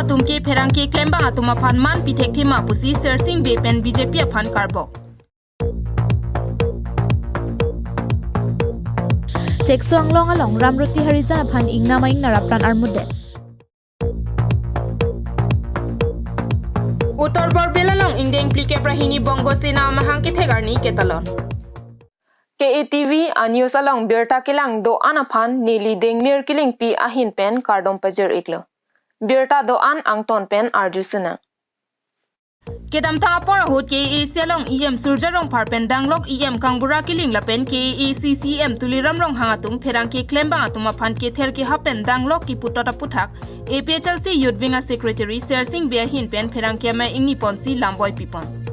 atum ke pherang ke klemba atuma phan man pitek thema pusi sersing be pen BJP phan karbok Cheksuang long along Ramruti Harijana phan ingna maing narapran armude Uttar Borbelalong indeng plike prahini bongo sena mahangki thegarni ketalon KATV a news along birta kilang do anaphan neli deng mir kiling pi ahin pen kardom pajer iklo birta do an angton pen arjusuna kedam ta por hot KAC along EM surjarong parpen danglok EM kangbura kiling lapen KACCM tuliram rong hangatum pherang ke klemba atuma phan ke ther ke hapen danglok ki putota puthak APHLC Youth Wing Secretary Sersing Bia Hin Pen Pherang ke ma ingni ponsi lamboy pipon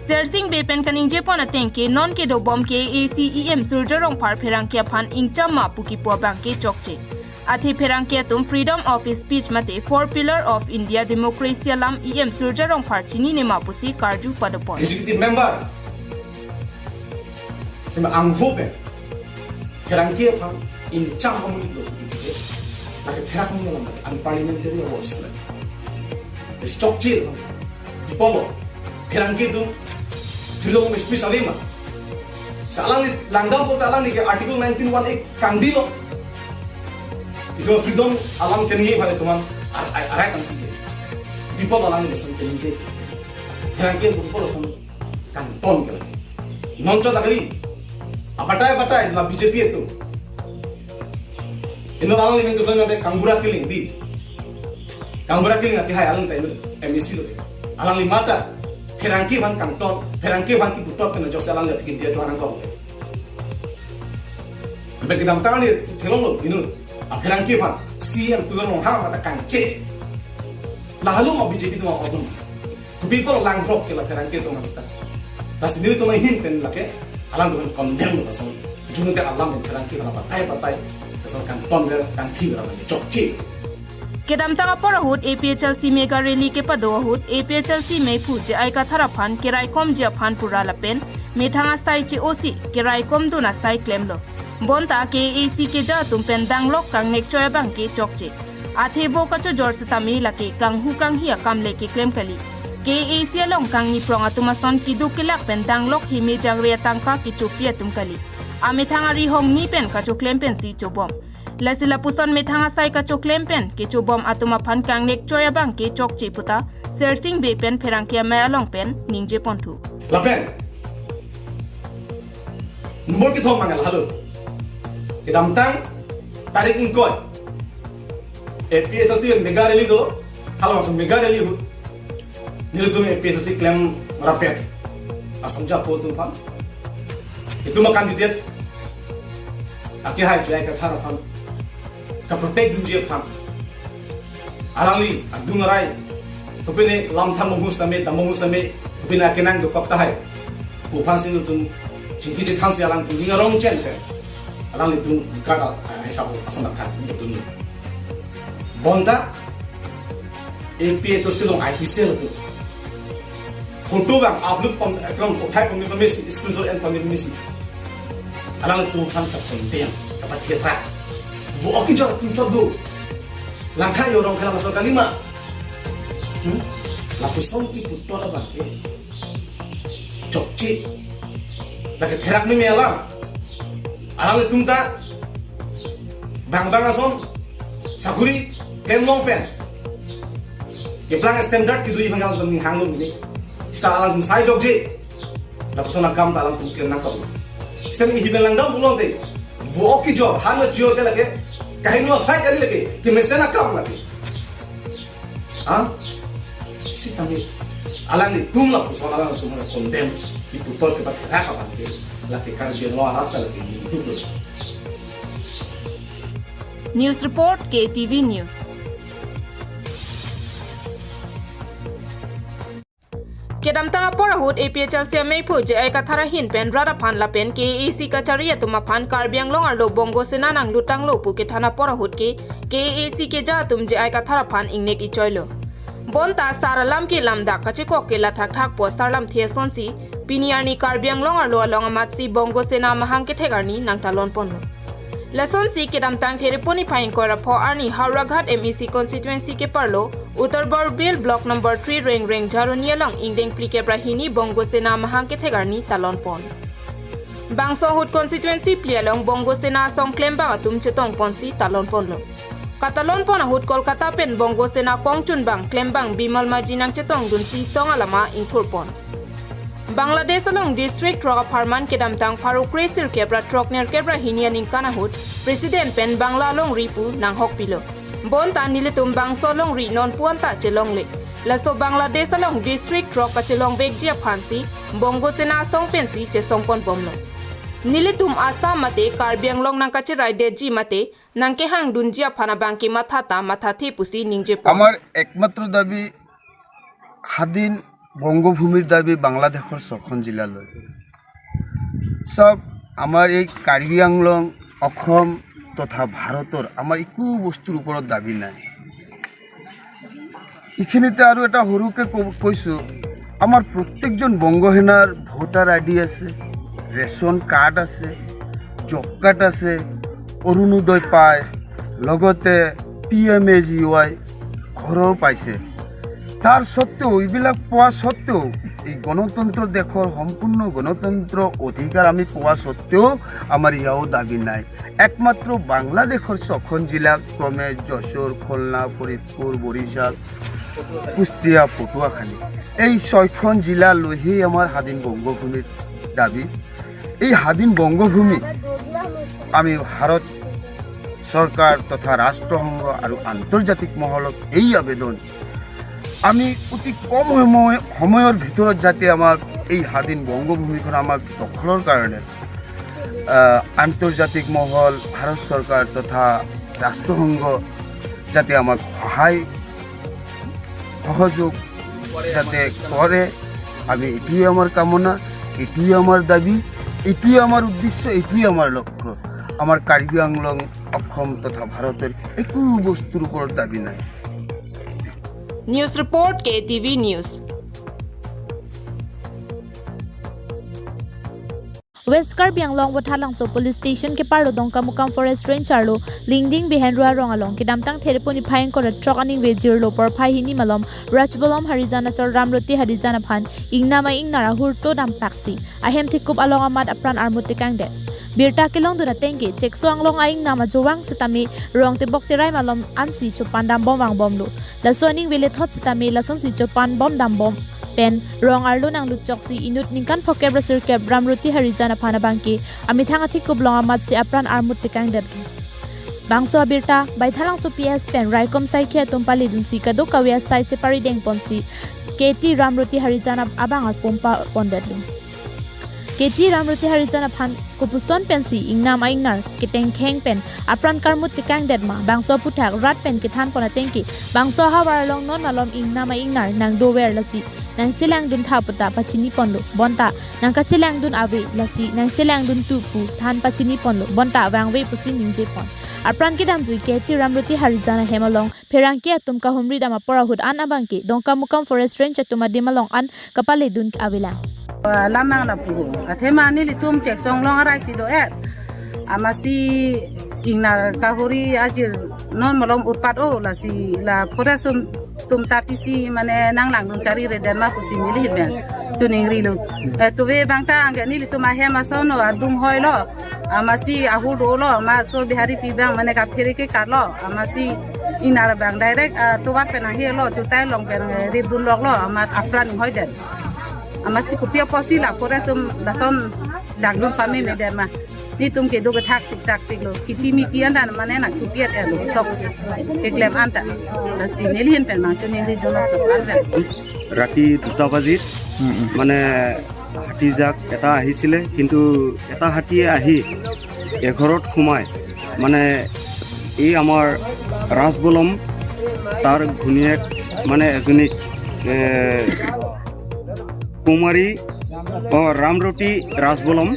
Sersing Be Pen kaning Japan ateng ke non ke do bom ke ACEM surjarong par pherang ke phan ingchama puki po bang ke chokche Athi pherang ke tum freedom of speech mate four pillar of India democracy lam EM surjarong par chini ne ma pusi karju padapon executive member sema anghope pherang ke phan ingcham amuni lo ke ake pherak ni lam unparliamentary awards le chokche polo pherang ke tum freedom of speech alima salang langdam po talang ni ke article 1918 kandi lo itu freedom alam kini bhale tuman arai kan ki people alam ni san telinje pherang ke people san kan ton ke non cho dakali batai la BJP itu ino alam ni mengko san kangbura killing di kangbura killing ati hai alam tai MEC lo alam ni mata pherang ke ban kanton pherang ke ban ki putot ke jok salang le dia joan ko bagi dam tangan ni thelong lo inu pherang ke ban CM tulong ha mata kanche lalu mau BJP tu mau odum people lang drop ke la pherang ke tu masta tas ni tu mai hin pen lake alam tu condemn lo pasal junu te alam pen pherang ke ban batai pasal kanton le kan thi la chok chi Kedam tanga porahut APHLC mega rally ke padohut APHLC mei phu je ai ka thara phan kerai kom je phan pura la pen me thanga sai che osi kerai kom du na sai claim lo bonta ke AC ke ja tum pen danglok kang nek choy bang ke chokche athe bo ka cho jor sita mi la ke kang hu kang hi kam le ke claim kali ke AC long kang ni prong atuma son ki du ke lak pen danglok hi me jangre tangka ki chupia tum kali ame thanga ri hong ni pen ka cho claim pen si chobom Lasila puson me thanga sai ka choklem pen ke chobom atuma phan kang nek choya bang ke chok che puta sersing be pen pherang ke ma along pen ningje pontu la pen number ki thom mangal halo kedam tang tarik ingkoy APHLC mega rally do halo so mega rally hu nilu tum APHLC claim rapet asam ja po tum phan itu ma candidate ake hai jai ka thara phan ka protect dunje pham alangli adungarai topene lam tham mus tame damus tame topene kenang do kopta hai pu phan sin tum chingki je thang se alang tum ninga rong chen te alangli tum kada ai sabu asana tha tum bonda AP to silong IT sel tu photo bang upload pam ekram uthai pam ni messi screenshot and pam ni messi alang tum phan ka condemn ka pathira वो okay जो तुम चोद दो langkah yo orang kena masuk kalima laku sonti putora bangke cokci lagi terak ni melang alang tumta bang asom saguri long pen keplang standard ki dui hangal ni hanglung ni sta alang sai jokji laku sona kam talang tum kena nakap stand hi belang dam bulong te वो okay जो हार में जियो के लगे कहीं no fight करी लगे कि मैं सेना काम लगे हां सितंगे alani tumla puso alani tumla condemn ki putol ke pathera ka banke la ke kar de no arata la ke duplo News report KTV News Kedam tanga porahut APHLC mei phu je ai ka thara hin pen rada phan la pen ke AC ka chariya tuma phan karbiang longar lo bongo sena nang lutang lo pu ke thana porahut ke AC ke ja tum je ai ka thara phan ingnek i choilo bonta saralam ke lamda ka che ko ke la thak thak po sarlam the sonsi piniarni karbiang longar lo along amat si bongo sena mahang ke thegarni nang talon pon Lason si kedam tang there poni phain ko rapho arni Hauraghat MEC constituency ke parlo Uttar Borbil block number 3 reng Jaronia long ingdeng plike brahini Bongo Sena mahang ke thegarni talon pon. Bangso hut constituency plialong Bongo Sena song klembang atum chetong ponsi talon pon lo. Katalon pon hut Kolkata pen Bongo Sena kongchun bang klembang Bimal Majinang chetong dunsi song alama ingthur pon. Bangladesh along district Roga Farman kedam tang Faruk Resir kebra Trokner kebra hinian ingkana hut President pen Bangla long ripu nang hok pilo. Bon ta nilitum bangso long ri non puan ta chelong le. Laso Bangladesh along district Roga chelong bekjia phansi Bongo Sena song pensi che songpon pomlo. Nilitum asa mate Karbiang long nang kachirai deji mate nang ke hang dunjia phana bangki mathata mathathi pusi ningje pon. আমার একমাত্র দাবি স্বাধীন বঙ্গভূমির দাবি বাংলাদেশের ছখন জিলালৈ সব আমার এই কাৰ্বি আংলং অসম তথা ভাৰতেৰ আমাৰ একো বস্তুৰ ওপৰত দাবি নাই এইখিনিতে আৰু এটা সৰুকে কৈছো আমাৰ প্ৰত্যেকজন বঙ্গসেনাৰ ভোটাৰ আইডি আছে ৰেশন কাৰ্ড আছে জব কাৰ্ড আছে অৰুণোদয় পায় লগতে PMAGY ঘৰও পাইছে তাৰ সত্ত্বেও এইবিলাক পোৱা সত্ত্বেও এই গণতন্ত্ৰ দেশৰ সম্পূৰ্ণ গণতন্ত্ৰ অধিকাৰ আমি পোৱা সত্ত্বেও আমার ইয়াও দাবি নাই একমাত্র বাংলাদেশের ছখন জিলা ক্রমে যশোর খুলনা ফরিদপুর বরিশাল কুষ্টিয়া পটুয়াখালী এই ছয়খন জিলা লৈহে আমার স্বাধীন বঙ্গভূমির দাবি এই স্বাধীন বঙ্গভূমি আমি ভারত সরকার তথা রাষ্ট্রসংঘ আর আন্তর্জাতিক মহলত এই আবেদন আমি অতি কম সময়ের ভিতৰত যাতে আমাক এই স্বাধীন বঙ্গভূমিখন আমাক দখলৰ কাৰণে আন্তর্জাতিক মহল ভারত সরকার তথা রাষ্ট্রসংঘ যাতে আমাক সহযোগ যাতে করে আমি এটুই আমার কামনা এটুই আমার দাবি এটুই আমার উদ্দেশ্য এটুই আমার লক্ষ্য আমার কাৰ্বি আংলং অসম তথা ভারতের একো বস্তুর উপর দাবি নাই News report KTV News. West Karbi Anglong Wathalangso Police Station ke parlo dongka mukam forest ranger lo lingding behenrua rong along ke damtang thereponi phaing kora truck aning vejir lo por phai hini malom Rajbolom Harijana chor Ramroti Harijana phan ingnama ingnara hurto dam paksi ahem thikup along amat apran armuti kangde birta kilong duna tengge chekso anglong aing nama jowang setami rong te bok terai malom ansi chupan dam bom wang bom lo lasoning vele thot setami lason si chupan bom dam bom pen rong arlo nang luchok si inut ningkan phoke brasir ke Ramroti Harijana phana bangki ami thanga thikup long amat si apran armut tekang det bangso birta baithalang so PS pen raikom sai khe tompali dunsi kado kawya sai che pari deng ponsi KT Ramroti Harijana abang ar pompa pondet KT Ramroti Harijana phan kupuson pensi ingnam aingnar keteng kheng pen apran karmut tikang det ma bangso puthak rat pen kithan pona tengki bangso hawar long non malom ingnam aingnar nang dower lasi nang chelang dun thapata pachini ponlo bonta nang ka chelang dun ave lasi nang chelang dun tupu than pachini ponlo bonta wangwe pusi ningje pon apran kidam jui KT Ramroti Harijana hemalong pherangki atumka humri dama porahut an abangki dongka mukam forest range atuma demalong an kapale dun avela lamang la pu athema ni litum chek song long arai si do et amasi ingna kahuri ajir non malom urpat o la si la porasum tum tapisi mane nang lang dun cari reden ma kusi ni ben tuning rilu tu ve bangta anga ni litum ahe ma sono adum hoy lo amasi ahu do lo ma so bihari pi bang mane ka phiri ke ka lo amasi inara bang direct tu wat pe na he lo tu tai long pe ri dun lok lo amat aplan hoy den amasi kupia posi la porasum dason dagdum pami meden ma ni tum ke do thak tik tak tik lo kiti mi kian dan mane na kupiat elo sok ke klem anta si nelihen pen ma chuni ri do to anta ৰাতি 2টা বাজিত মানে হাতী জাক এটা আহিছিলে কিন্তু এটা হাতীয়ে আহি এঘৰত সোমাই মানে এই আমাৰ ৰাজবলম তাৰ ঘুনিয়েক মানে এজনী কুমাৰী ৰামৰতি ৰাজবলম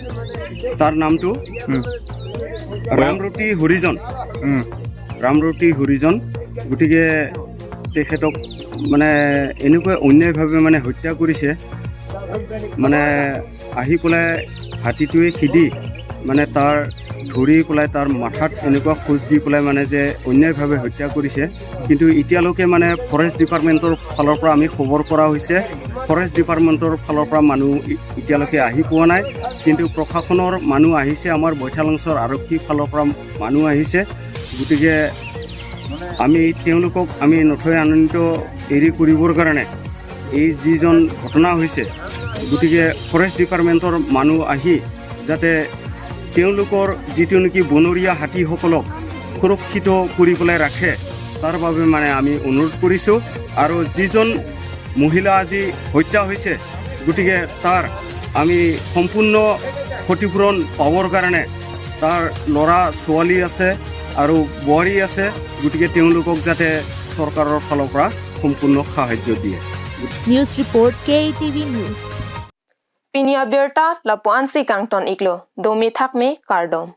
তাৰ নামটো ৰামৰতি হৰিজন গতিকে তেখেতক মানে এনেকুৱা অন্যায়ভাৱে মানে হত্যা কৰিছে মানে আহি পেলাই হাতীটোৱে খেদি মানে তাৰ ধৰি পেলাই তাৰ মাথাত এনেকুৱা খোজ দি পেলাই মানে যে অন্যায়ভাৱে হত্যা কৰিছে কিন্তু এতিয়ালৈকে মানে ফৰেষ্ট ডিপাৰ্টমেণ্টৰ ফালৰ পৰা আমি খবৰ কৰা হৈছে ফৰেষ্ট ডিপাৰ্টমেণ্টৰ ফালৰ পৰা মানুহ এতিয়ালৈকে আহি পোৱা নাই কিন্তু প্ৰশাসনৰ মানুহ আহিছে আমাৰ বৈঠালাংচৰ আৰক্ষী ফালৰ পৰা মানুহ আহিছে গতিকে আমি তেওঁলোকক আমি নথৈ আনন্দিত এৰি কৰিবৰ কাৰণে এই যিজন ঘটনা হৈছে গতিকে ফৰেষ্ট ডিপাৰ্টমেণ্টৰ মানুহ আহি যাতে তেওঁলোকৰ যিটো নেকি বনৰীয়া হাতীসকলক সুৰক্ষিত কৰি পেলাই ৰাখে তাৰ বাবে মানে আমি অনুৰোধ কৰিছোঁ আৰু যিজন মহিলা আজি হত্যা হৈছে গতিকে তাৰ আমি সম্পূৰ্ণ ক্ষতিপূৰণ পাবৰ কাৰণে তাৰ ল'ৰা ছোৱালী আছে আৰু বোৱাৰী আছে গতিকে তেওঁলোকক যাতে চৰকাৰৰ ফালৰ পৰা সম্পূৰ্ণ সাহায্য দিয়ে News report KTV News. Pinia Berta Lapuan si Kangton Iklo, Domi Thakme Kardom.